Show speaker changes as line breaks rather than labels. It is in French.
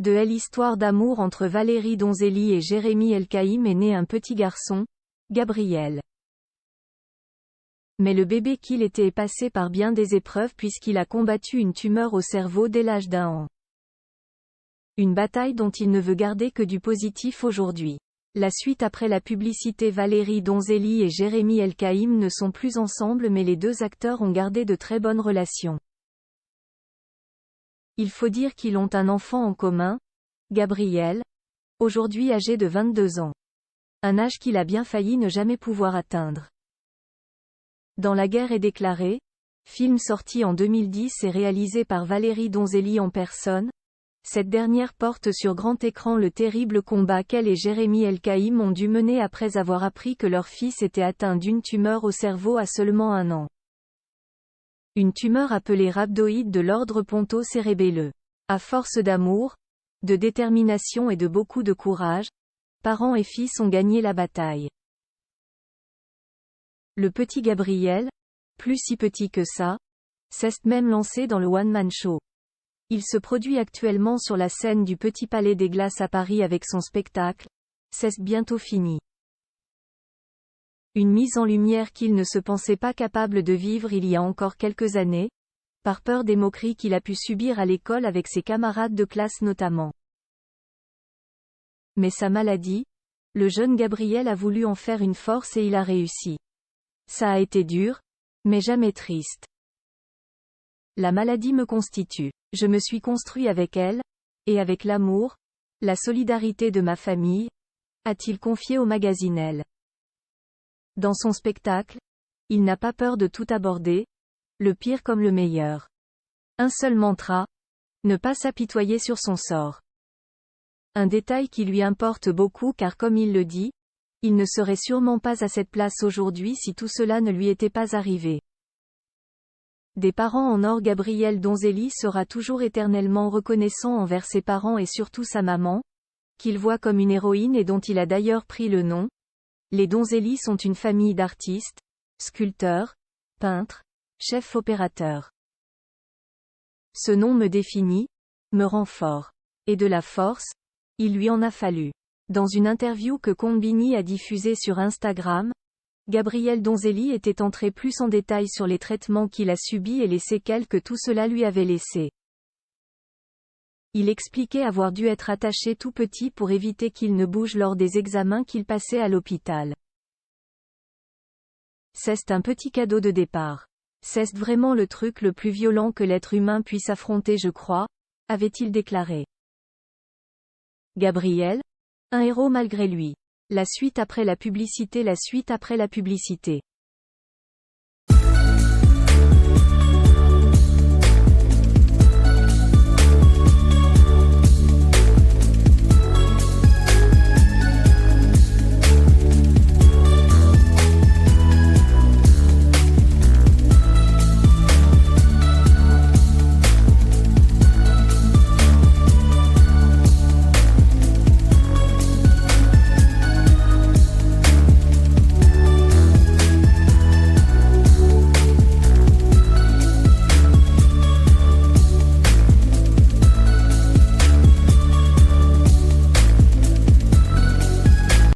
De Elle histoire d'amour entre Valérie Donzelli et Jérémy Elkaïm est né un petit garçon, Gabriel. Mais le bébé qu'il était est passé par bien des épreuves puisqu'il a combattu une tumeur au cerveau dès l'âge d'1 an. Une bataille dont il ne veut garder que du positif aujourd'hui. La suite après la publicité. Valérie Donzelli et Jérémy Elkaïm ne sont plus ensemble mais les deux acteurs ont gardé de très bonnes relations. Il faut dire qu'ils ont un enfant en commun, Gabriel, aujourd'hui âgé de 22 ans. Un âge qu'il a bien failli ne jamais pouvoir atteindre. Dans la guerre est déclaré, film sorti en 2010 et réalisé par Valérie Donzelli en personne. Cette dernière porte sur grand écran le terrible combat qu'elle et Jérémy Elkaïm ont dû mener après avoir appris que leur fils était atteint d'une tumeur au cerveau à seulement 1 an. Une tumeur appelée rhabdoïde de l'ordre ponto-cérébelleux. À force d'amour, de détermination et de beaucoup de courage, parents et fils ont gagné la bataille. Le petit Gabriel, plus si petit que ça, s'est même lancé dans le one-man show. Il se produit actuellement sur la scène du Petit Palais des Glaces à Paris avec son spectacle, C'est bientôt fini. Une mise en lumière qu'il ne se pensait pas capable de vivre il y a encore quelques années, par peur des moqueries qu'il a pu subir à l'école avec ses camarades de classe notamment. Mais sa maladie, le jeune Gabriel a voulu en faire une force et il a réussi. Ça a été dur, mais jamais triste. La maladie me constitue. Je me suis construit avec elle, et avec l'amour, la solidarité de ma famille, a-t-il confié au magazine Elle. Dans son spectacle, il n'a pas peur de tout aborder, le pire comme le meilleur. Un seul mantra, ne pas s'apitoyer sur son sort. Un détail qui lui importe beaucoup car comme il le dit, il ne serait sûrement pas à cette place aujourd'hui si tout cela ne lui était pas arrivé. Des parents en or. Gabriel Donzelli sera toujours éternellement reconnaissant envers ses parents et surtout sa maman, qu'il voit comme une héroïne et dont il a d'ailleurs pris le nom. Les Donzelli sont une famille d'artistes, sculpteurs, peintres, chefs opérateurs. Ce nom me définit, me rend fort. Et de la force, il lui en a fallu. Dans une interview que Combini a diffusée sur Instagram, Gabriel Donzelli était entré plus en détail sur les traitements qu'il a subis et les séquelles que tout cela lui avait laissées. Il expliquait avoir dû être attaché tout petit pour éviter qu'il ne bouge lors des examens qu'il passait à l'hôpital. C'est un petit cadeau de départ. C'est vraiment le truc le plus violent que l'être humain puisse affronter je crois, avait-il déclaré. Gabriel, un héros malgré lui. La suite après la publicité. La suite après la publicité.